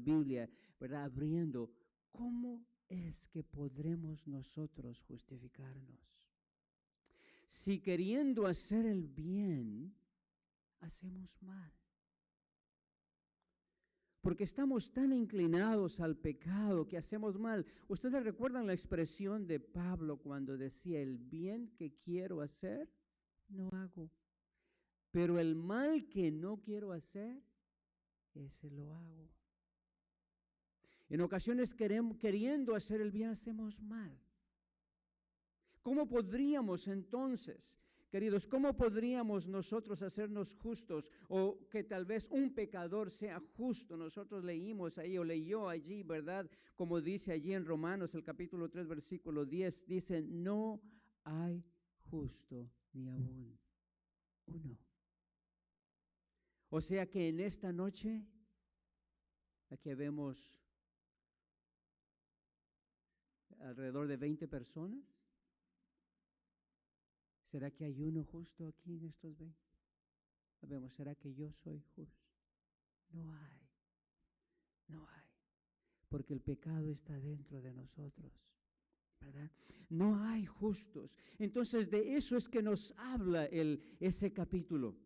Biblia, ¿verdad? Abriendo, ¿cómo es que podremos nosotros justificarnos? Si queriendo hacer el bien, hacemos mal. Porque estamos tan inclinados al pecado que hacemos mal. ¿Ustedes recuerdan la expresión de Pablo cuando decía, el bien que quiero hacer, no hago? Pero el mal que no quiero hacer, ese lo hago. En ocasiones queriendo hacer el bien, hacemos mal. ¿Cómo podríamos entonces, queridos, cómo podríamos nosotros hacernos justos o que tal vez un pecador sea justo? Nosotros leímos ahí o leyó allí, ¿verdad? Como dice allí en Romanos el capítulo 3 versículo 10, dice, no hay justo ni aún uno. O sea que en esta noche, aquí vemos alrededor de 20 personas. ¿Será que hay uno justo aquí en estos 20? Vemos, ¿será que yo soy justo? No hay, no hay, porque el pecado está dentro de nosotros, ¿verdad? No hay justos. Entonces de eso es que nos habla ese capítulo,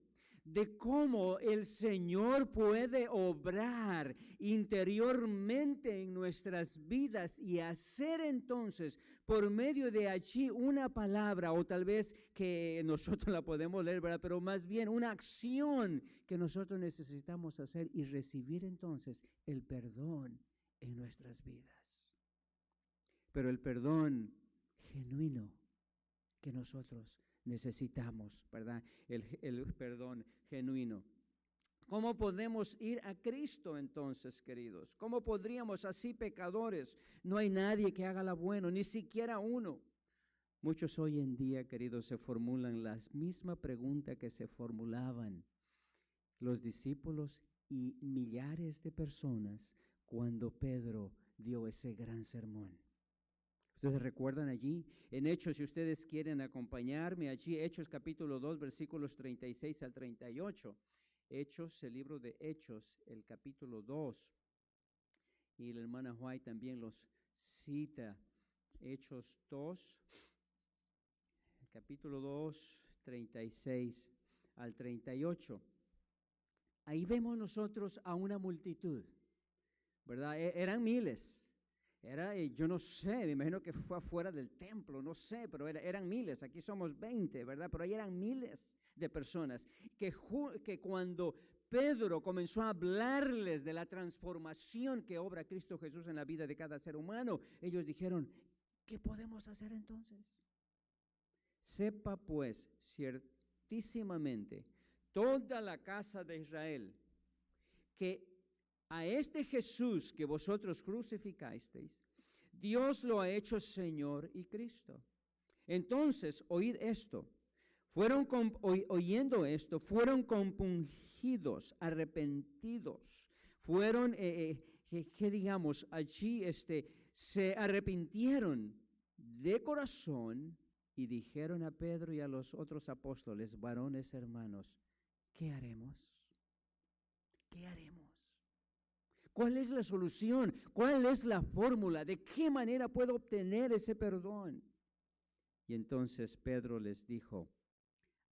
de cómo el Señor puede obrar interiormente en nuestras vidas y hacer entonces por medio de allí una palabra, o tal vez que nosotros la podemos leer, ¿verdad? Pero más bien una acción que nosotros necesitamos hacer y recibir entonces el perdón en nuestras vidas. Pero el perdón genuino que nosotros necesitamos, ¿verdad? El perdón genuino. ¿Cómo podemos ir a Cristo entonces, queridos? ¿Cómo podríamos así pecadores? No hay nadie que haga lo bueno, ni siquiera uno. Muchos hoy en día, queridos, se formulan la misma pregunta que se formulaban los discípulos y millares de personas cuando Pedro dio ese gran sermón. ¿Ustedes recuerdan allí? En Hechos, si ustedes quieren acompañarme allí, Hechos capítulo 2, versículos 36 al 38. Hechos, el libro de Hechos, el capítulo 2. Y la hermana White también los cita. Hechos 2, el capítulo 2, 36 al 38. Ahí vemos nosotros a una multitud, ¿verdad? Eran miles. Yo no sé, me imagino que fue afuera del templo, no sé, pero eran miles, aquí somos 20, ¿verdad? Pero ahí eran miles de personas que cuando Pedro comenzó a hablarles de la transformación que obra Cristo Jesús en la vida de cada ser humano, ellos dijeron, ¿qué podemos hacer entonces? Sepa pues ciertísimamente toda la casa de Israel que a este Jesús que vosotros crucificasteis, Dios lo ha hecho Señor y Cristo. Entonces, oíd esto. Oyendo esto, fueron compungidos, arrepentidos. Fueron, que digamos, allí se arrepintieron de corazón y dijeron a Pedro y a los otros apóstoles, varones hermanos, ¿qué haremos? ¿Qué haremos? ¿Cuál es la solución? ¿Cuál es la fórmula? ¿De qué manera puedo obtener ese perdón? Y entonces Pedro les dijo,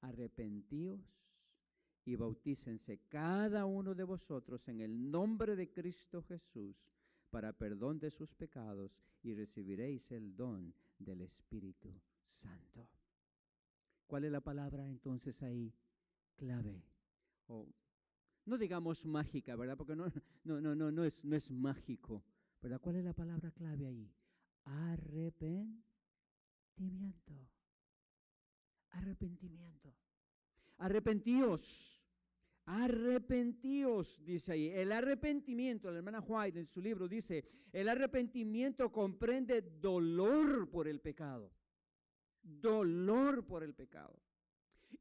arrepentíos y bautícense cada uno de vosotros en el nombre de Cristo Jesús para perdón de sus pecados y recibiréis el don del Espíritu Santo. ¿Cuál es la palabra entonces ahí? Clave. No digamos mágica, ¿verdad? Porque no es mágico, ¿verdad? ¿Cuál es la palabra clave ahí? Arrepentimiento. Arrepentimiento. Arrepentíos. Arrepentíos, dice ahí. El arrepentimiento, la hermana White en su libro dice, el arrepentimiento comprende dolor por el pecado. Dolor por el pecado.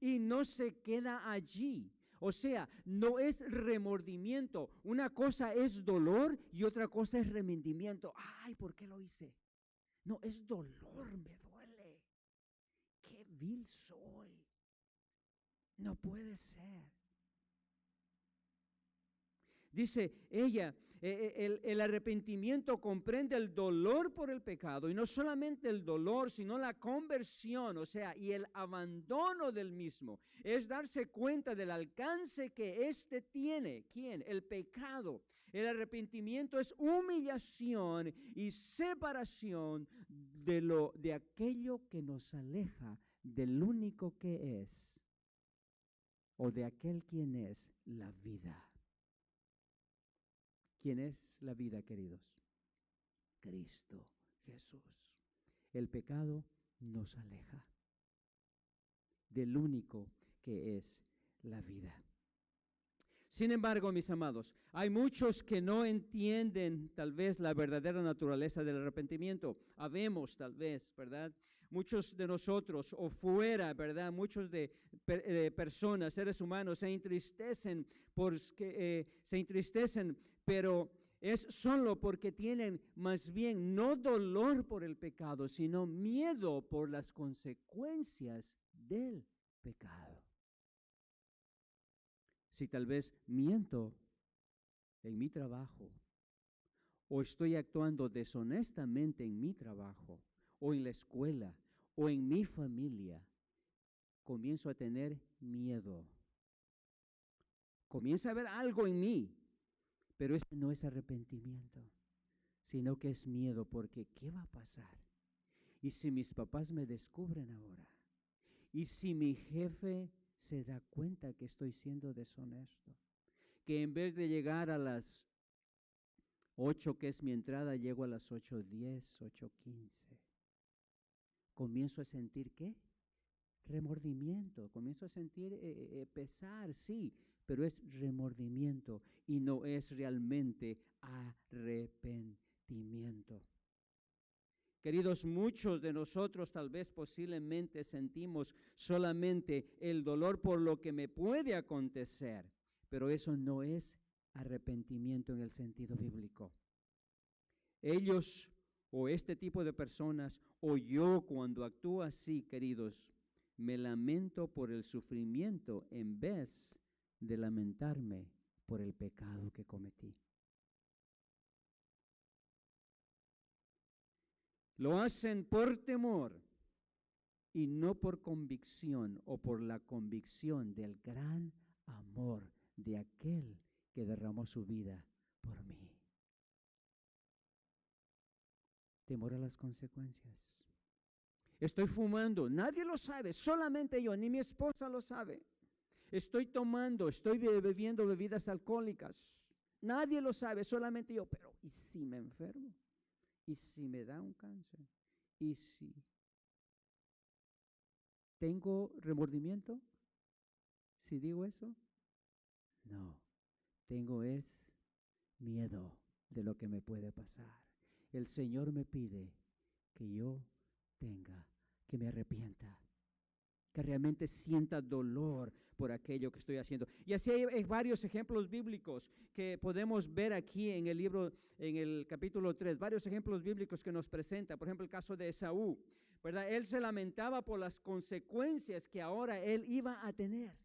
Y no se queda allí. O sea, no es remordimiento. Una cosa es dolor y otra cosa es remordimiento. Ay, ¿por qué lo hice? No, es dolor, me duele. Qué vil soy. No puede ser. Dice ella, El arrepentimiento comprende el dolor por el pecado, y no solamente el dolor, sino la conversión, o sea, y el abandono del mismo. Es darse cuenta del alcance que éste tiene. ¿Quién? El pecado. El arrepentimiento es humillación y separación de aquello que nos aleja del único que es, o de aquel quien es la vida. ¿Quién es la vida, queridos? Cristo Jesús. El pecado nos aleja del único que es la vida. Sin embargo, mis amados, hay muchos que no entienden tal vez la verdadera naturaleza del arrepentimiento. Habemos tal vez, ¿verdad? Muchos de nosotros o fuera, ¿verdad? Muchos de personas, seres humanos, se entristecen, pero es solo porque tienen más bien no dolor por el pecado, sino miedo por las consecuencias del pecado. Si tal vez miento en mi trabajo, o estoy actuando deshonestamente en mi trabajo, o en la escuela, o en mi familia, comienzo a tener miedo. Comienza a haber algo en mí, pero ese no es arrepentimiento, sino que es miedo, porque ¿qué va a pasar? ¿Y si mis papás me descubren ahora? ¿Y si mi jefe se da cuenta que estoy siendo deshonesto? Que en vez de llegar a las 8, que es mi entrada, llego a las 8:10, 8:15. Comienzo a sentir, ¿qué? Remordimiento. Comienzo a sentir pesar, sí, pero es remordimiento y no es realmente arrepentimiento. Queridos, muchos de nosotros tal vez posiblemente sentimos solamente el dolor por lo que me puede acontecer, pero eso no es arrepentimiento en el sentido bíblico. Ellos o este tipo de personas o yo cuando actúo así, queridos, me lamento por el sufrimiento en vez de lamentarme por el pecado que cometí. Lo hacen por temor y no por convicción o por la convicción del gran amor de aquel que derramó su vida por mí. Temor a las consecuencias. Estoy fumando, nadie lo sabe, solamente yo, ni mi esposa lo sabe. Estoy tomando, estoy bebiendo bebidas alcohólicas, nadie lo sabe, solamente yo. Pero ¿y si me enfermo? ¿Y si me da un cáncer? ¿Y si tengo remordimiento? ¿Si digo eso? No, tengo es miedo de lo que me puede pasar. El Señor me pide que yo que me arrepienta, que realmente sienta dolor por aquello que estoy haciendo. Y así hay varios ejemplos bíblicos que podemos ver aquí en el libro, en el capítulo 3, varios ejemplos bíblicos que nos presenta. Por ejemplo, el caso de Esaú, ¿verdad? Él se lamentaba por las consecuencias que ahora él iba a tener.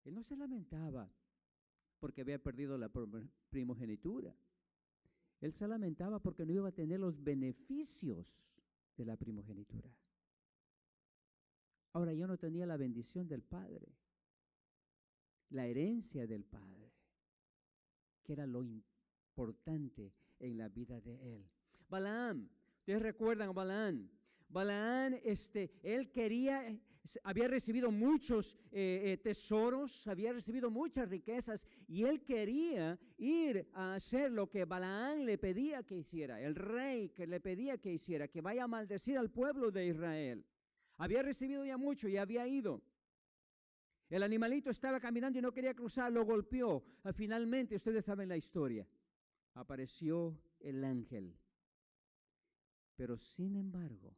Él no se lamentaba porque había perdido la primogenitura. Él se lamentaba porque no iba a tener los beneficios de la primogenitura. Ahora, yo no tenía la bendición del Padre, la herencia del Padre, que era lo importante en la vida de él. Balaam, ustedes recuerdan a Balaam. Balaam, él había recibido muchos tesoros, había recibido muchas riquezas, y él quería ir a hacer lo que Balaam le pedía que hiciera, el rey que le pedía que hiciera, que vaya a maldecir al pueblo de Israel. Había recibido ya mucho y había ido. El animalito estaba caminando y no quería cruzar, lo golpeó. Finalmente, ustedes saben la historia, apareció el ángel. Pero sin embargo,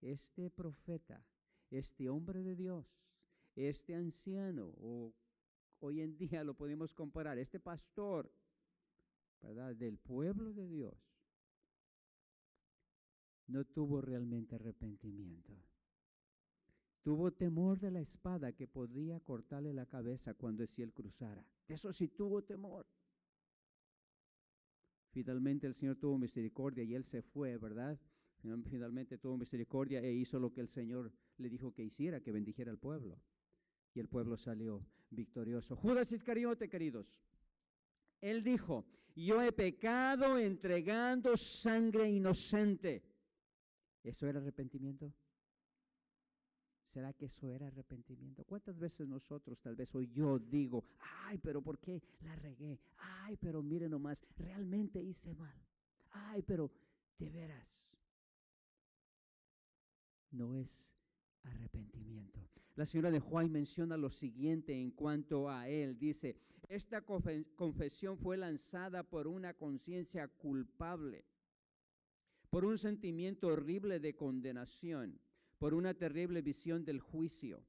este profeta, este hombre de Dios, este anciano, o hoy en día lo podemos comparar, este pastor, ¿verdad?, del pueblo de Dios, no tuvo realmente arrepentimiento. Tuvo temor de la espada que podía cortarle la cabeza cuando si él cruzara. De eso sí tuvo temor. Finalmente el Señor tuvo misericordia y él se fue, ¿verdad? Finalmente tuvo misericordia e hizo lo que el Señor le dijo que hiciera, que bendijera al pueblo. Y el pueblo salió victorioso. Judas Iscariote, queridos, él dijo: yo he pecado entregando sangre inocente. ¿Eso era arrepentimiento? ¿Será que eso era arrepentimiento? ¿Cuántas veces nosotros, tal vez hoy yo digo: ay, pero ¿por qué la regué? Ay, pero mire nomás, realmente hice mal. Ay, pero de veras. No es arrepentimiento. La señora de Juan menciona lo siguiente en cuanto a él. Dice: esta confesión fue lanzada por una conciencia culpable, por un sentimiento horrible de condenación, por una terrible visión del juicio.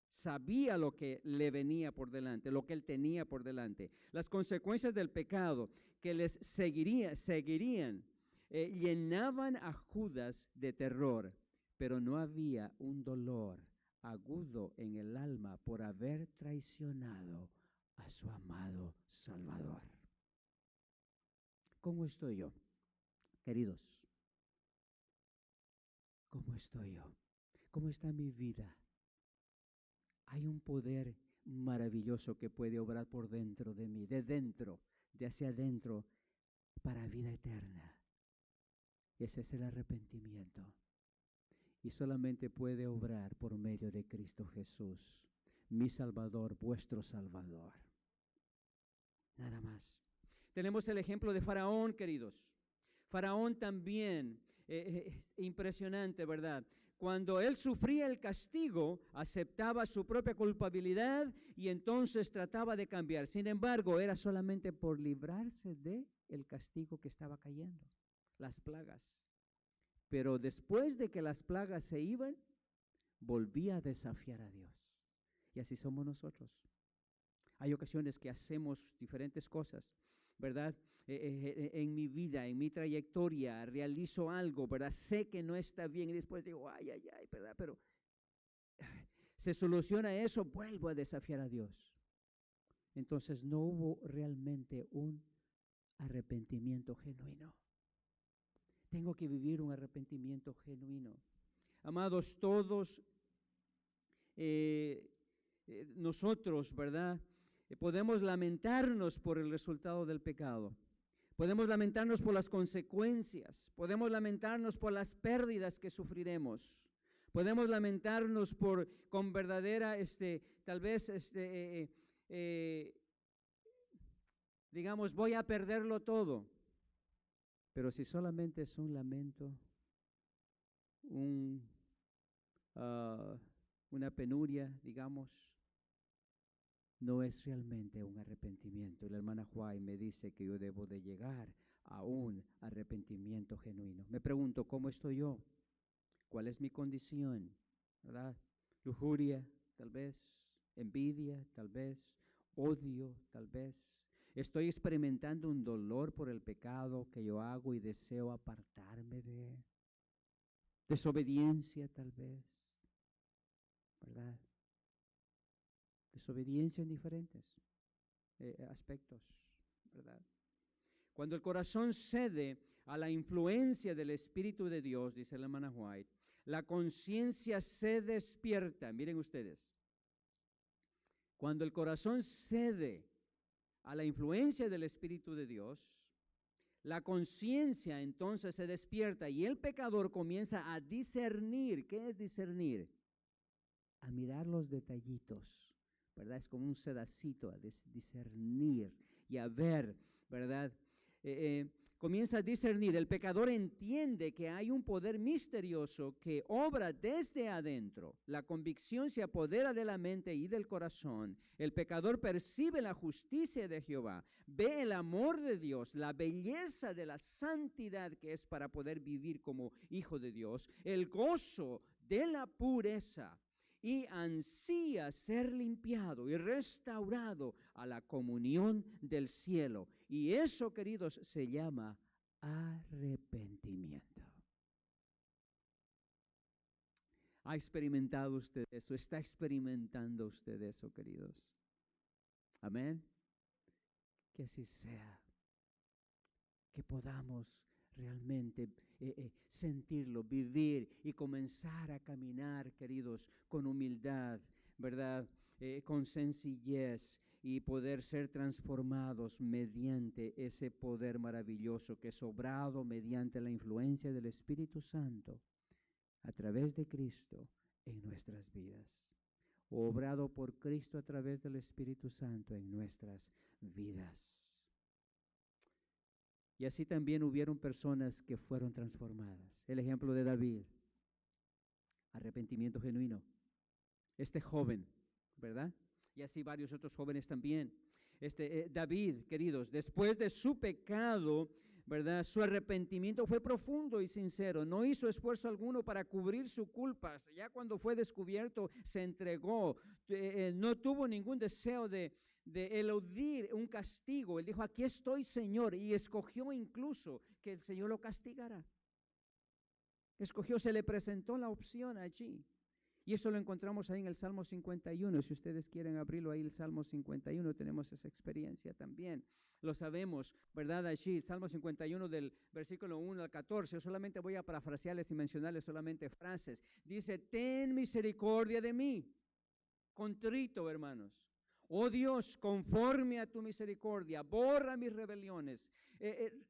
Sabía lo que le venía por delante, lo que él tenía por delante. Las consecuencias del pecado que les seguirían llenaban a Judas de terror, pero no había un dolor agudo en el alma por haber traicionado a su amado Salvador. ¿Cómo estoy yo, queridos? ¿Cómo estoy yo? ¿Cómo está mi vida? Hay un poder maravilloso que puede obrar por dentro de mí, de dentro, de hacia adentro, para vida eterna. Ese es el arrepentimiento. Y solamente puede obrar por medio de Cristo Jesús, mi Salvador, vuestro Salvador. Nada más. Tenemos el ejemplo de Faraón, queridos. Faraón también, impresionante, ¿verdad? Cuando él sufría el castigo, aceptaba su propia culpabilidad y entonces trataba de cambiar. Sin embargo, era solamente por librarse del castigo que estaba cayendo, las plagas. Pero después de que las plagas se iban, volvía a desafiar a Dios. Y así somos nosotros. Hay ocasiones que hacemos diferentes cosas, ¿verdad? En mi vida, en mi trayectoria, realizo algo, ¿verdad? Sé que no está bien y después digo: ay, ¿verdad? Pero se soluciona eso, vuelvo a desafiar a Dios. Entonces no hubo realmente un arrepentimiento genuino. Tengo que vivir un arrepentimiento genuino. Amados, todos nosotros, ¿verdad? Podemos lamentarnos por el resultado del pecado. Podemos lamentarnos por las consecuencias. Podemos lamentarnos por las pérdidas que sufriremos. Podemos lamentarnos con verdadera, tal vez, digamos, voy a perderlo todo. Pero si solamente es un lamento, una penuria, digamos, no es realmente un arrepentimiento. La hermana Juárez me dice que yo debo de llegar a un arrepentimiento genuino. Me pregunto: ¿cómo estoy yo? ¿Cuál es mi condición? ¿Verdad? Lujuria, tal vez. Envidia, tal vez. Odio, tal vez. Estoy experimentando un dolor por el pecado que yo hago y deseo apartarme de él. Desobediencia, tal vez. ¿Verdad? Desobediencia en diferentes aspectos, ¿verdad? Cuando el corazón cede a la influencia del Espíritu de Dios, dice la hermana White, la conciencia se despierta. Miren ustedes, cuando el corazón cede a la influencia del Espíritu de Dios, la conciencia entonces se despierta y el pecador comienza a discernir. ¿Qué es discernir? A mirar los detallitos, ¿verdad? Es como un sedacito, a discernir y a ver, ¿verdad? Comienza a discernir. El pecador entiende que hay un poder misterioso que obra desde adentro. La convicción se apodera de la mente y del corazón. El pecador percibe la justicia de Jehová, ve el amor de Dios, la belleza de la santidad que es para poder vivir como hijo de Dios, el gozo de la pureza, y ansía ser limpiado y restaurado a la comunión del cielo. Y eso, queridos, se llama arrepentimiento. ¿Ha experimentado usted eso? ¿Está experimentando usted eso, queridos? Amén. Que así sea. Que podamos realmente sentirlo, vivir y comenzar a caminar, queridos, con humildad, ¿verdad? Con sencillez y poder ser transformados mediante ese poder maravilloso que es obrado mediante la influencia del Espíritu Santo a través de Cristo en nuestras vidas. Obrado por Cristo a través del Espíritu Santo en nuestras vidas. Y así también hubieron personas que fueron transformadas. El ejemplo de David, arrepentimiento genuino. Este joven, ¿verdad? Y así varios otros jóvenes también. David, queridos, después de su pecado, ¿verdad? Su arrepentimiento fue profundo y sincero. No hizo esfuerzo alguno para cubrir su culpa. Ya cuando fue descubierto, se entregó. No tuvo ningún deseo de eludir un castigo. Él dijo, aquí estoy, Señor, y escogió incluso que el Señor lo castigara. Escogió, se le presentó la opción allí. Y eso lo encontramos ahí en el Salmo 51. Si ustedes quieren abrirlo ahí, el Salmo 51, tenemos esa experiencia también. Lo sabemos, ¿verdad? Allí, Salmo 51 del versículo 1 al 14. Yo solamente voy a parafrasearles y mencionarles solamente frases. Dice, ten misericordia de mí, contrito, hermanos. Oh Dios, conforme a tu misericordia, borra mis rebeliones.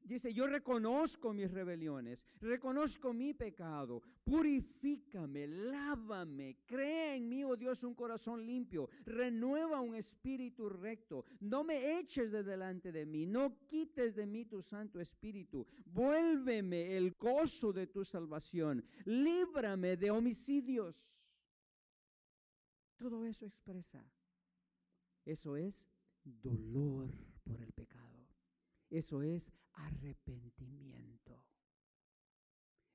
Dice, yo reconozco mis rebeliones, reconozco mi pecado, purifícame, lávame, crea en mí, oh Dios, un corazón limpio, renueva un espíritu recto, no me eches de delante de mí, no quites de mí tu Santo Espíritu, vuélveme el gozo de tu salvación, líbrame de homicidios. Todo eso expresa. Eso es dolor por el pecado. Eso es arrepentimiento.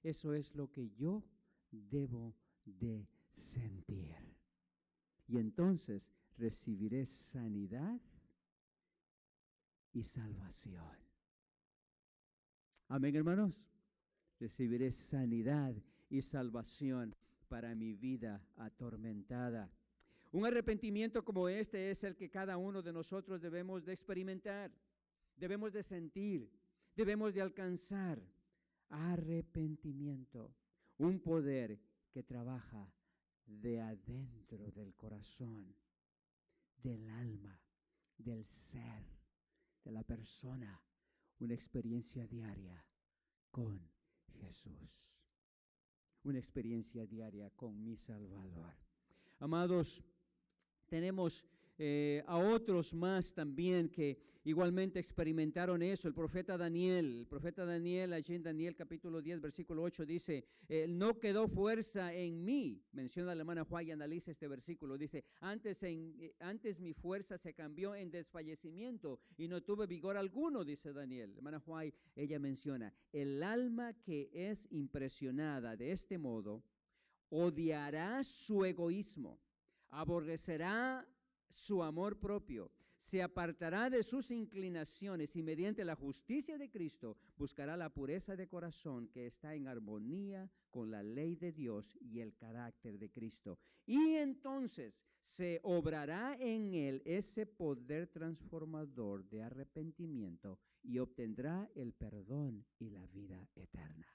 Eso es lo que yo debo de sentir. Y entonces recibiré sanidad y salvación. Amén, hermanos. Recibiré sanidad y salvación para mi vida atormentada. Un arrepentimiento como este es el que cada uno de nosotros debemos de experimentar, debemos de sentir, debemos de alcanzar. Arrepentimiento, un poder que trabaja de adentro del corazón, del alma, del ser, de la persona, una experiencia diaria con Jesús, una experiencia diaria con mi Salvador. Amados, tenemos a otros más también que igualmente experimentaron eso. El profeta Daniel allí en Daniel capítulo 10, versículo 8 dice, no quedó fuerza en mí. Menciona la hermana Juan y analiza este versículo. Dice, antes mi fuerza se cambió en desfallecimiento y no tuve vigor alguno, dice Daniel. La hermana Juan, ella menciona, el alma que es impresionada de este modo, odiará su egoísmo, aborrecerá su amor propio, se apartará de sus inclinaciones y mediante la justicia de Cristo buscará la pureza de corazón que está en armonía con la ley de Dios y el carácter de Cristo. Y entonces se obrará en él ese poder transformador de arrepentimiento y obtendrá el perdón y la vida eterna.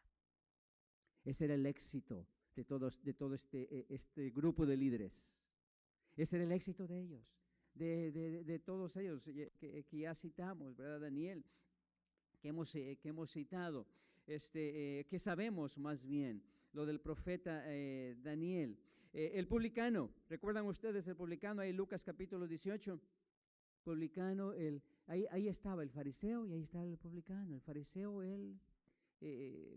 Ese era el éxito de todo este grupo de líderes. Ese era el éxito de ellos, de todos ellos que ya citamos, ¿verdad? Daniel, que hemos citado, que sabemos más bien, lo del profeta Daniel. El publicano, ¿recuerdan ustedes el publicano ahí en Lucas capítulo 18? Publicano, ahí estaba el fariseo y ahí estaba el publicano. El fariseo, él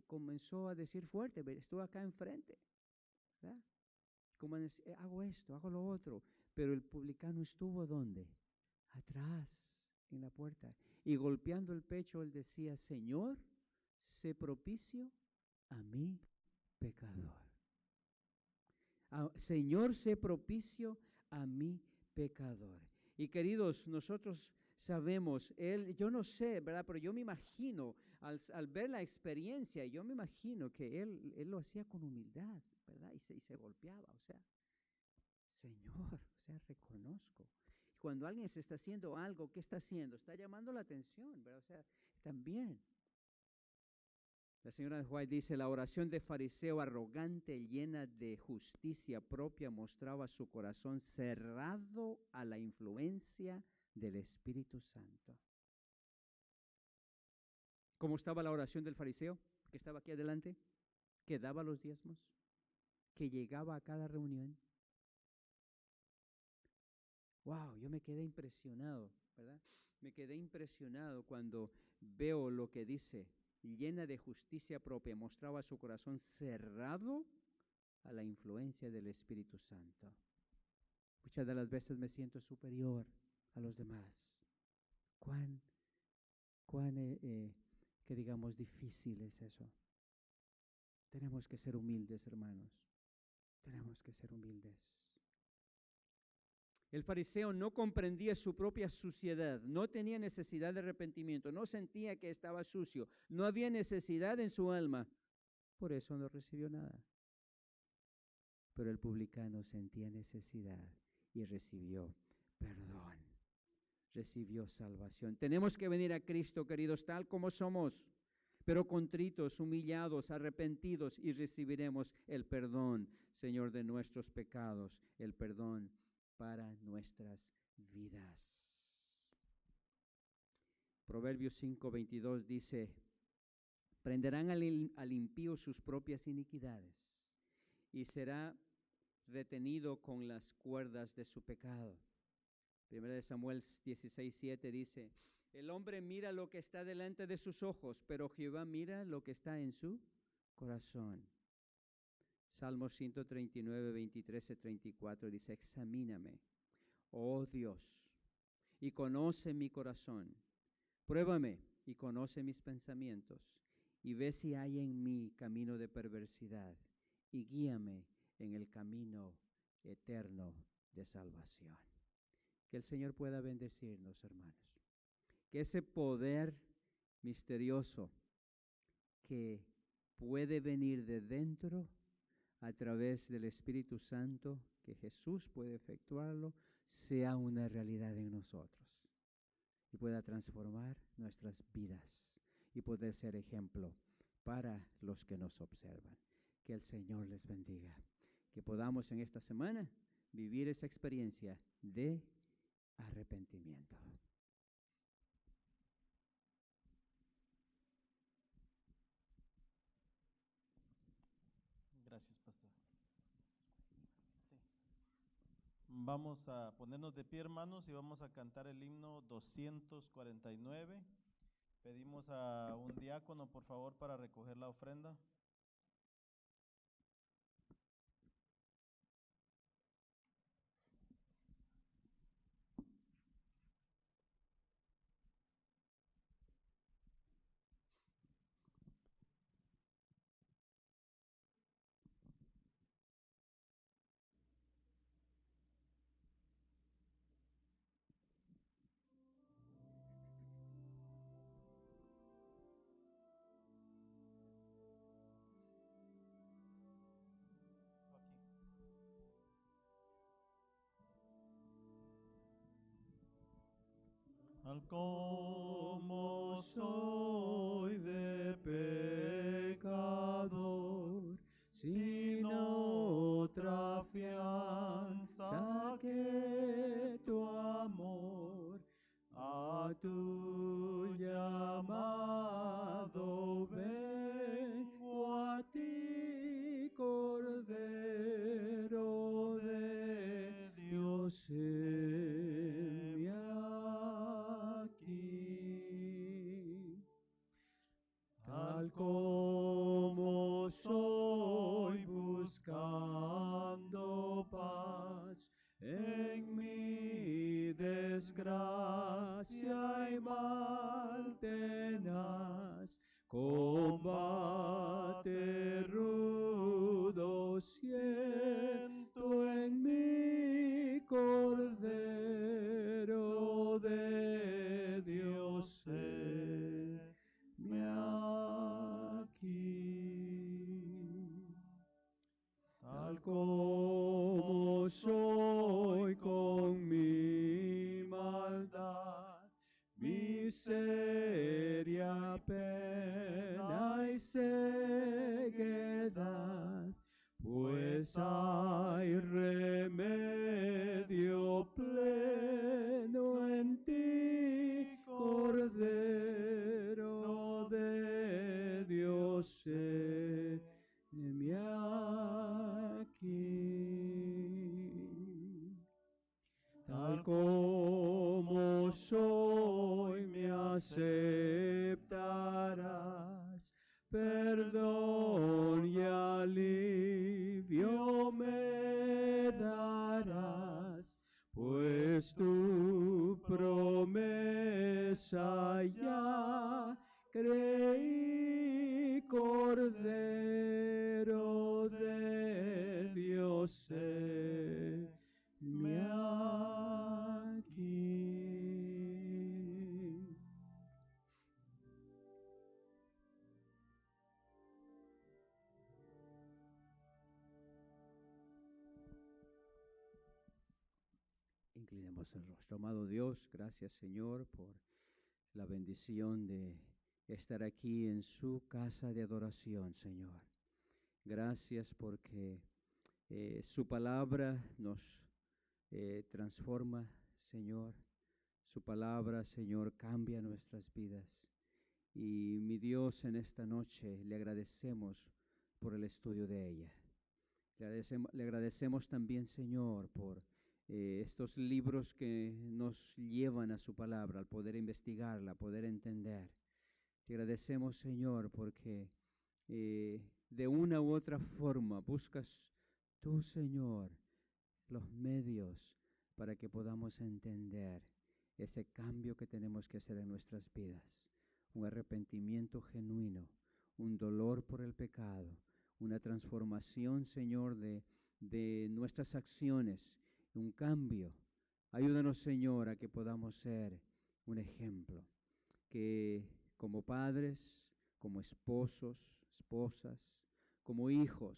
comenzó a decir fuerte, estuvo acá enfrente, ¿verdad? Como hago esto, hago lo otro, pero el publicano estuvo ¿dónde? Atrás, en la puerta, y golpeando el pecho él decía, Señor, sé propicio a mi pecador. Señor, sé propicio a mi pecador. Y queridos, nosotros sabemos, yo no sé, ¿verdad? Pero yo me imagino, al ver la experiencia, yo me imagino que él lo hacía con humildad, ¿verdad? Y se golpeaba, o sea, Señor, o sea, reconozco. Cuando alguien se está haciendo algo, ¿qué está haciendo? Está llamando la atención, ¿verdad? O sea, también. La señora White dice, la oración de fariseo arrogante, llena de justicia propia, mostraba su corazón cerrado a la influencia del Espíritu Santo. ¿Cómo estaba la oración del fariseo que estaba aquí adelante? Que daba los diezmos, que llegaba a cada reunión. Wow, yo me quedé impresionado, ¿verdad? Me quedé impresionado cuando veo lo que dice, llena de justicia propia, mostraba su corazón cerrado a la influencia del Espíritu Santo. Muchas de las veces me siento superior a los demás. Cuán que digamos difícil es eso. Tenemos que ser humildes, hermanos. Tenemos que ser humildes. El fariseo no comprendía su propia suciedad, no tenía necesidad de arrepentimiento, no sentía que estaba sucio, no había necesidad en su alma, por eso no recibió nada. Pero el publicano sentía necesidad y recibió perdón, recibió salvación. Tenemos que venir a Cristo, queridos, tal como somos, pero contritos, humillados, arrepentidos, y recibiremos el perdón, Señor, de nuestros pecados, el perdón para nuestras vidas. Proverbios 5:22 dice, prenderán al impío sus propias iniquidades y será retenido con las cuerdas de su pecado. 1 Samuel 16:7 dice, el hombre mira lo que está delante de sus ojos, pero Jehová mira lo que está en su corazón. Salmos 139, 23 y 34 dice, examíname, oh Dios, y conoce mi corazón. Pruébame y conoce mis pensamientos, y ve si hay en mí camino de perversidad, y guíame en el camino eterno de salvación. Que el Señor pueda bendecirnos, hermanos. Que ese poder misterioso que puede venir de dentro a través del Espíritu Santo, que Jesús puede efectuarlo, sea una realidad en nosotros y pueda transformar nuestras vidas y poder ser ejemplo para los que nos observan. Que el Señor les bendiga. Que podamos en esta semana vivir esa experiencia de arrepentimiento. Gracias, pastor. Sí. Vamos a ponernos de pie, hermanos, y vamos a cantar el himno 249. Pedimos a un diácono, por favor, para recoger la ofrenda. Al como soy de pecador, sin otra fianza que tu amor, a tu llamado vengo a ti, Cordero de Dios. Tal como soy buscando paz en mi desgracia y mal tenaz, combate rudo siento en mi Cordero de soy con mi maldad, miseria, pena y ceguedad, pues hay remedio pleno en ti, Cordero de Dios, heme aquí. Tal como soy me aceptarás, perdón y alivio me darás, pues tu promesa ya creí, Cordero de Dios, heme aquí. Inclinemos el rostro. Amado Dios, gracias, Señor, por la bendición de estar aquí en su casa de adoración, Señor. Gracias porque su palabra nos transforma, Señor. Su palabra, Señor, cambia nuestras vidas. Y mi Dios, en esta noche le agradecemos por el estudio de ella. Le agradecemos también, Señor, por estos libros que nos llevan a su palabra, al poder investigarla, a poder entender. Te agradecemos, Señor, porque de una u otra forma buscas tú, Señor, los medios para que podamos entender ese cambio que tenemos que hacer en nuestras vidas. Un arrepentimiento genuino, un dolor por el pecado, una transformación, Señor, de nuestras acciones, un cambio. Ayúdanos, Señor, a que podamos ser un ejemplo, que como padres, como esposos, esposas, como hijos,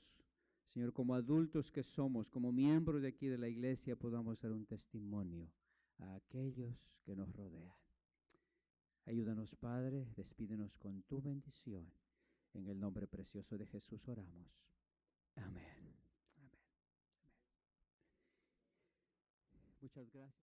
Señor, como adultos que somos, como miembros de aquí de la iglesia, podamos ser un testimonio a aquellos que nos rodean. Ayúdanos, Padre, despídenos con tu bendición. En el nombre precioso de Jesús oramos. Amén. Amén. Amén. Muchas gracias.